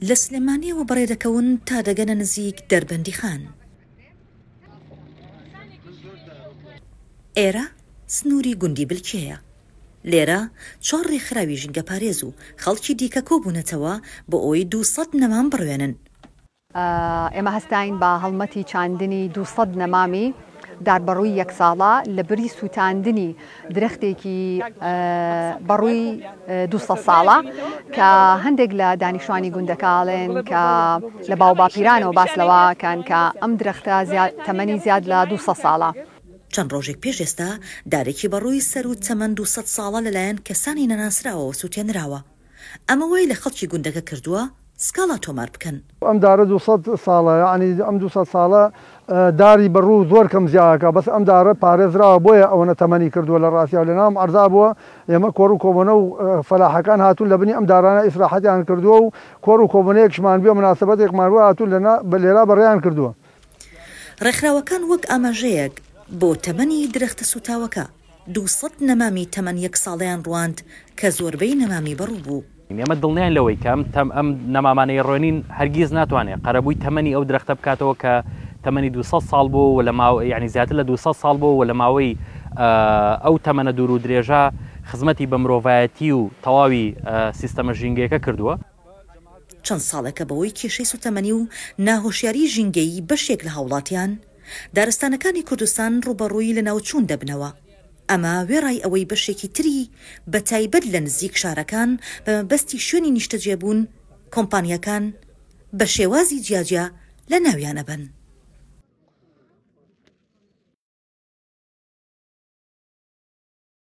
لە سلێمانیەوە بەڕێ دەکەون تا دەگەنە نزیک دەربەندی خان. ئێرە سنووری گوندی بلکێیە. لێرە 4 ڕێکخراوی ژینگە پارێز و خەڵکی دیکە کۆبوونەتەوە بۆ ئەوەی 200 نەمام بڕوێنن. ئێمە هەستاین بە هەڵمەتی چاندنی 200 نەمامی داربەڕووی 1 ساڵە لە بری سووتاندنی درەختێکی بەڕووی 200 ساڵە کە هەندێک لە دانیشتوانی گوندەکاڵێن کە لە باوباپیرانەوە باس لەوەکەن کە ئەم درەختە تەمەنی زیاد لە 200 ساڵە. چەند ڕۆژێک پێش ئێستا دارێکی بەڕووی سەر و چەمەن 200 ساڵە لەلایەن کەسانی نەناسراوەوە سووتێنراوە. ئەمە وای لە خەڵکی گوندەکە کردووە سکاڵا تۆمار بکەن. ئەم دارە 200 ساڵە، یعنی ئەم 200 ساڵە داری بەڕوو زۆر کەم زیاکە، بەس ئەم دارە پارێزراوە بۆیە ئەوەنە تەمەنی کردووە لە ڕاستیە و لەناوم عەرزا بووە. ئێمە کۆڕ و کۆبوونە و فەلاحەکان هاتوون لە بنی ئەم دارانە ئیسراحەتیان کردووە و کۆڕ و کۆبوونەیەکشمان بێ مناسبەتێکمان بووە هاتوون بە لێرە بەڕێیان کردووە. ڕێکخراوەکان وەک ئاماژەیەک بۆ تەمەنی درەختە سوتاوەکە 200 نەمامی تەمەن 1 ساڵیان ڕواند کە زۆربەی نەمامی بەڕوو بوو. ئێمە دڵنیان لەوەی کە ئەم نەمامانەی ڕۆنین هەرگیز ناتوانێت قەرەبووی تەمەنی ئەو درەختە بکاتەوە کە تەمەنی 200 ساڵ بوو و لە ماوەی یعنی زیاتر لە 200 ساڵ بوو و لە ماوەی ئەو تەمەنە دوور و درێژە خزمەتی بە مرۆڤایەتی و تەواوی سیستەمە ژینگەیەکە کردووە. چەند ساڵێکە بەوەی کێشەی سوتەمەنی و ناهۆشیاری ژینگەیی بەشێک لە هاوڵاتیان دارستانەکانی کوردستان ڕوبەڕووی لە ناوچوون دەبنەوە. ئەمە وێڕای ئەوەی بەشێکی تری بە تایبەت لە نزیک شارەکان بە مەبەستی شوێنی نیشتەجێبوون کۆمپانیەکان بە شێوازی جیاجیا لە ناویانە بن.